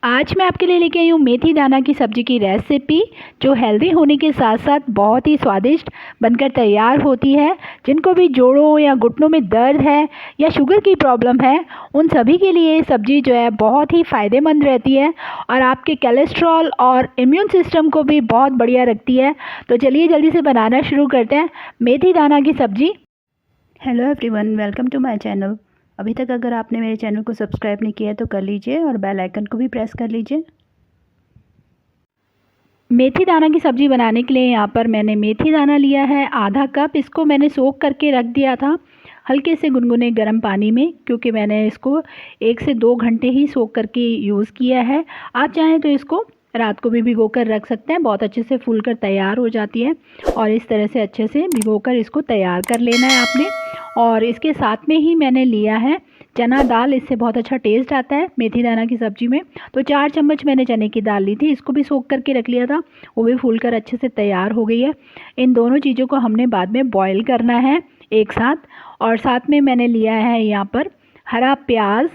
आज मैं आपके लिए लेके आई हूँ मेथी दाना की सब्ज़ी की रेसिपी, जो हेल्दी होने के साथ साथ बहुत ही स्वादिष्ट बनकर तैयार होती है। जिनको भी जोड़ों या घुटनों में दर्द है या शुगर की प्रॉब्लम है, उन सभी के लिए ये सब्ज़ी जो है बहुत ही फ़ायदेमंद रहती है और आपके कोलेस्ट्रॉल और इम्यून सिस्टम को भी बहुत बढ़िया रखती है। तो चलिए जल्दी से बनाना शुरू करते हैं मेथी दाना की सब्ज़ी। Hello everyone, welcome to my channel. अभी तक अगर आपने मेरे चैनल को सब्सक्राइब नहीं किया है तो कर लीजिए और बेल आइकन को भी प्रेस कर लीजिए। मेथी दाना की सब्ज़ी बनाने के लिए यहाँ पर मैंने मेथी दाना लिया है आधा कप। इसको मैंने सोख करके रख दिया था हल्के से गुनगुने गर्म पानी में, क्योंकि मैंने इसको 1 से 2 घंटे ही सोख करके यूज़ किया है। आप चाहें तो इसको रात को भी भिगो कर रख सकते हैं, बहुत अच्छे से फूल कर तैयार हो जाती है। और इस तरह से अच्छे से भिगो कर इसको तैयार कर लेना है आपने। और इसके साथ में ही मैंने लिया है चना दाल, इससे बहुत अच्छा टेस्ट आता है मेथी दाना की सब्ज़ी में। तो 4 चम्मच मैंने चने की दाल ली थी, इसको भी सोख करके रख लिया था, वो भी फूल कर अच्छे से तैयार हो गई है। इन दोनों चीज़ों को हमने बाद में बॉईल करना है एक साथ। और साथ में मैंने लिया है यहाँ पर हरा प्याज।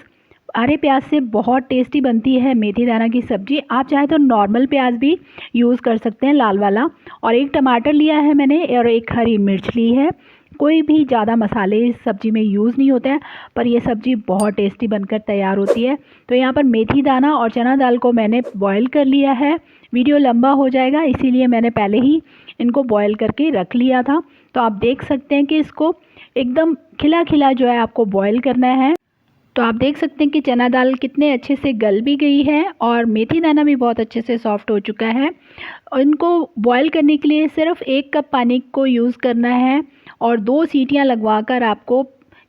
हरे प्याज से बहुत टेस्टी बनती है मेथी दाना की सब्ज़ी। आप चाहे तो नॉर्मल प्याज भी यूज़ कर सकते हैं, लाल वाला। और एक टमाटर लिया है मैंने और एक हरी मिर्च ली है। कोई भी ज़्यादा मसाले इस सब्ज़ी में यूज़ नहीं होते हैं, पर ये सब्ज़ी बहुत टेस्टी बनकर तैयार होती है। तो यहाँ पर मेथी दाना और चना दाल को मैंने बॉईल कर लिया है। वीडियो लंबा हो जाएगा, इसीलिए मैंने पहले ही इनको बॉईल करके रख लिया था। तो आप देख सकते हैं कि इसको एकदम खिला खिला जो है आपको बॉईल करना है। तो आप देख सकते हैं कि चना दाल कितने अच्छे से गल भी गई है और मेथी दाना भी बहुत अच्छे से सॉफ्ट हो चुका है। और इनको बॉईल करने के लिए सिर्फ 1 कप पानी को यूज़ करना है और 2 सीटियां लगवाकर आपको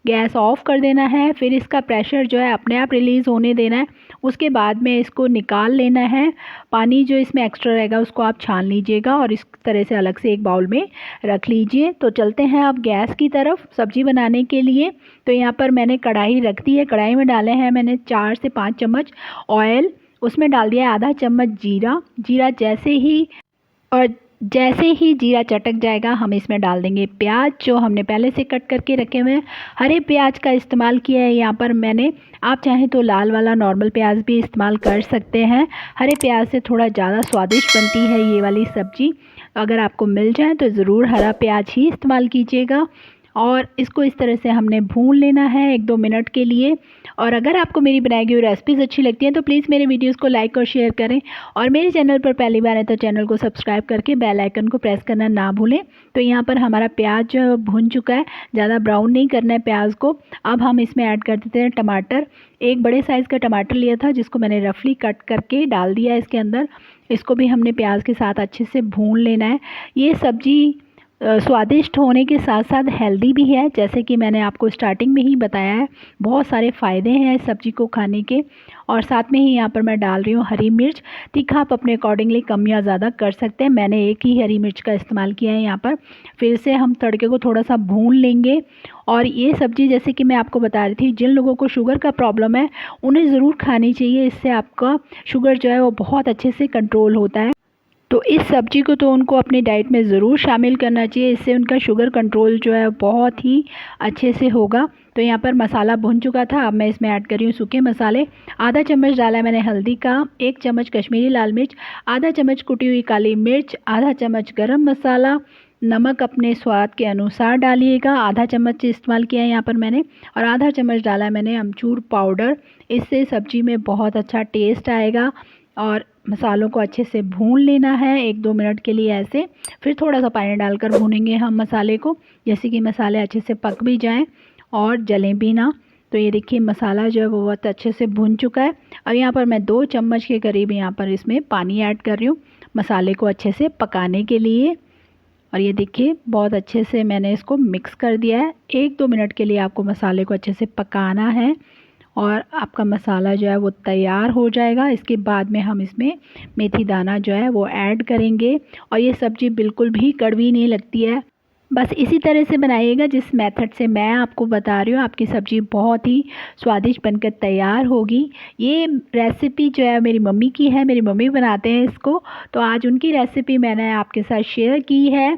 गैस ऑफ कर देना है। फिर इसका प्रेशर जो है अपने आप रिलीज़ होने देना है। उसके बाद में इसको निकाल लेना है। पानी जो इसमें एक्स्ट्रा रहेगा उसको आप छान लीजिएगा और इस तरह से अलग से एक बाउल में रख लीजिए। तो चलते हैं अब गैस की तरफ सब्ज़ी बनाने के लिए। तो यहाँ पर मैंने कढ़ाई रख दी है। कढ़ाई में डाले हैं मैंने 4 से 5 चम्मच ऑयल। उसमें डाल दिया है आधा चम्मच जीरा। जैसे ही जीरा चटक जाएगा, हम इसमें डाल देंगे प्याज जो हमने पहले से कट करके रखे हुए हैं। हरे प्याज का इस्तेमाल किया है यहाँ पर मैंने। आप चाहें तो लाल वाला नॉर्मल प्याज भी इस्तेमाल कर सकते हैं। हरे प्याज से थोड़ा ज़्यादा स्वादिष्ट बनती है ये वाली सब्ज़ी। अगर आपको मिल जाए तो ज़रूर हरा प्याज ही इस्तेमाल कीजिएगा। और इसको इस तरह से हमने भून लेना है 1-2 मिनट के लिए। और अगर आपको मेरी बनाई गई रेसिपीज़ अच्छी लगती हैं तो प्लीज़ मेरे वीडियोस को लाइक और शेयर करें। और मेरे चैनल पर पहली बार है तो चैनल को सब्सक्राइब करके बेल आइकन को प्रेस करना ना भूलें। तो यहाँ पर हमारा प्याज जो भुन चुका है, ज़्यादा ब्राउन नहीं करना है प्याज को। अब हम इसमें ऐड कर देते हैं टमाटर। एक बड़े साइज़ का टमाटर लिया था जिसको मैंने रफली कट करके डाल दिया है इसके अंदर। इसको भी हमने प्याज के साथ अच्छे से भून लेना है। ये सब्ज़ी स्वादिष्ट होने के साथ साथ हेल्दी भी है, जैसे कि मैंने आपको स्टार्टिंग में ही बताया है। बहुत सारे फ़ायदे हैं इस सब्ज़ी को खाने के। और साथ में ही यहाँ पर मैं डाल रही हूँ हरी मिर्च। तीखा आप अपने अकॉर्डिंगली कम या ज़्यादा कर सकते हैं। मैंने एक ही हरी मिर्च का इस्तेमाल किया है यहाँ पर। फिर से हम तड़के को थोड़ा सा भून लेंगे। और ये सब्ज़ी जैसे कि मैं आपको बता रही थी, जिन लोगों को शुगर का प्रॉब्लम है उन्हें ज़रूर खानी चाहिए। इससे आपका शुगर जो है वो बहुत अच्छे से कंट्रोल होता है। तो इस सब्ज़ी को तो उनको अपनी डाइट में ज़रूर शामिल करना चाहिए। इससे उनका शुगर कंट्रोल जो है बहुत ही अच्छे से होगा। तो यहाँ पर मसाला भुन चुका था। अब मैं इसमें ऐड कर रही हूँ सूखे मसाले। आधा चम्मच डाला है मैंने हल्दी का, 1 चम्मच कश्मीरी लाल मिर्च, आधा चम्मच कुटी हुई काली मिर्च, आधा चम्मच गरम मसाला। नमक अपने स्वाद के अनुसार डालिएगा, आधा चम्मच इस्तेमाल किया है यहाँ पर मैंने। और आधा चम्मच डाला है मैंने अमचूर पाउडर। इससे सब्ज़ी में बहुत अच्छा टेस्ट आएगा। और मसालों को अच्छे से भून लेना है 1-2 मिनट के लिए ऐसे। फिर थोड़ा सा पानी डालकर भूनेंगे हम मसाले को, जैसे कि मसाले अच्छे से पक भी जाएं और जलें भी ना। तो ये देखिए मसाला जो है वो बहुत अच्छे से भून चुका है। अब यहाँ पर मैं 2 चम्मच के करीब यहाँ पर इसमें पानी ऐड कर रही हूँ मसाले को अच्छे से पकाने के लिए। और ये देखिए बहुत अच्छे से मैंने इसको मिक्स कर दिया है। 1-2 मिनट के लिए आपको मसाले को अच्छे से पकाना है और आपका मसाला जो है वो तैयार हो जाएगा। इसके बाद में हम इसमें मेथी दाना जो है वो ऐड करेंगे। और ये सब्ज़ी बिल्कुल भी कड़वी नहीं लगती है। बस इसी तरह से बनाइएगा जिस मेथड से मैं आपको बता रही हूँ, आपकी सब्ज़ी बहुत ही स्वादिष्ट बनकर तैयार होगी। ये रेसिपी जो है मेरी मम्मी की है, मेरी मम्मी बनाते हैं इसको। तो आज उनकी रेसिपी मैंने आपके साथ शेयर की है।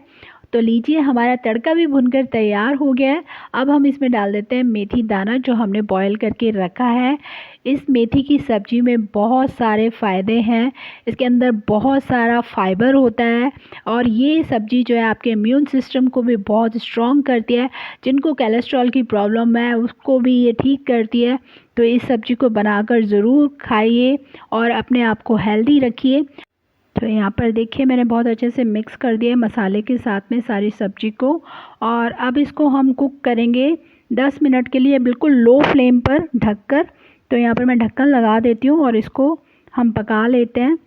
तो लीजिए हमारा तड़का भी भुनकर तैयार हो गया है। अब हम इसमें डाल देते हैं मेथी दाना जो हमने बॉईल करके रखा है। इस मेथी की सब्ज़ी में बहुत सारे फ़ायदे हैं। इसके अंदर बहुत सारा फाइबर होता है और ये सब्ज़ी जो है आपके इम्यून सिस्टम को भी बहुत स्ट्रॉन्ग करती है। जिनको कोलेस्ट्रॉल की प्रॉब्लम है उसको भी ये ठीक करती है। तो इस सब्ज़ी को बनाकर ज़रूर खाइए और अपने आप को हेल्दी रखिए। तो यहाँ पर देखिए मैंने बहुत अच्छे से मिक्स कर दिया मसाले के साथ में सारी सब्ज़ी को, और अब इसको हम कुक करेंगे 10 मिनट के लिए बिल्कुल लो फ्लेम पर ढककर। तो यहाँ पर मैं ढक्कन लगा देती हूँ और इसको हम पका लेते हैं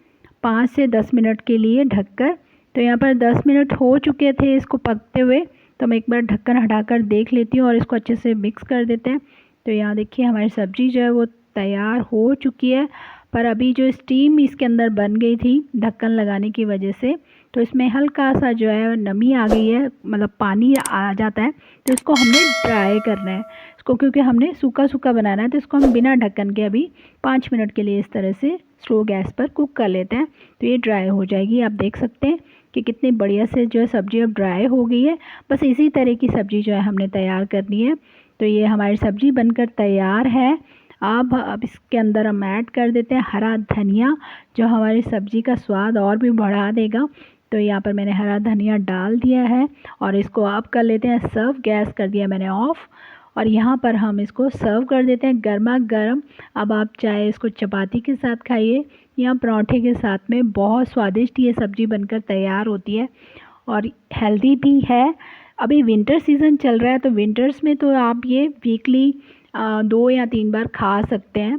5 से 10 मिनट के लिए ढककर। तो यहाँ पर 10 मिनट हो चुके थे इसको पकते हुए, तो मैं एक बार ढक्कन हटाकर देख लेती हूँ और इसको अच्छे से मिक्स कर देते हैं। तो यहाँ देखिए हमारी सब्ज़ी जो है वो तैयार हो चुकी है, पर अभी जो स्टीम इसके अंदर बन गई थी ढक्कन लगाने की वजह से, तो इसमें हल्का सा जो है नमी आ गई है, मतलब पानी आ जाता है। तो इसको हमने ड्राई करना है इसको, क्योंकि हमने सूखा सूखा बनाना है। तो इसको हम बिना ढक्कन के अभी 5 मिनट के लिए इस तरह से स्लो गैस पर कुक कर लेते हैं। तो ये ड्राई हो जाएगी। आप देख सकते हैं कि कितनी बढ़िया से जो है सब्ज़ी अब ड्राई हो गई है। बस इसी तरह की सब्ज़ी जो है हमने तैयार करनी है। तो ये हमारी सब्ज़ी बनकर तैयार है। अब इसके अंदर हम ऐड कर देते हैं हरा धनिया, जो हमारी सब्ज़ी का स्वाद और भी बढ़ा देगा। तो यहाँ पर मैंने हरा धनिया डाल दिया है और इसको अब कर लेते हैं सर्व। गैस कर दिया मैंने ऑफ़ और यहाँ पर हम इसको सर्व कर देते हैं गर्मा गर्म। अब आप चाहे इसको चपाती के साथ खाइए या पराठे के साथ में, बहुत स्वादिष्ट ये सब्ज़ी बनकर तैयार होती है और हेल्दी भी है। अभी विंटर सीज़न चल रहा है, तो विंटर्स में तो आप ये वीकली 2 या 3 बार खा सकते हैं।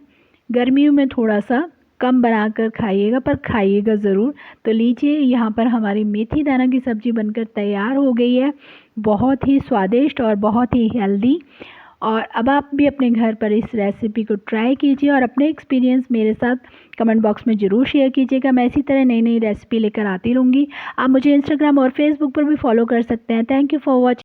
गर्मियों में थोड़ा सा कम बनाकर खाइएगा, पर खाइएगा ज़रूर। तो लीजिए यहाँ पर हमारी मेथी दाना की सब्ज़ी बनकर तैयार हो गई है, बहुत ही स्वादिष्ट और बहुत ही हेल्दी। और अब आप भी अपने घर पर इस रेसिपी को ट्राई कीजिए और अपने एक्सपीरियंस मेरे साथ कमेंट बॉक्स में ज़रूर शेयर कीजिएगा। मैं इसी तरह नई नई रेसिपी लेकर आती रहूँगी। आप मुझे इंस्टाग्राम और फेसबुक पर भी फॉलो कर सकते हैं। Thank you for watching.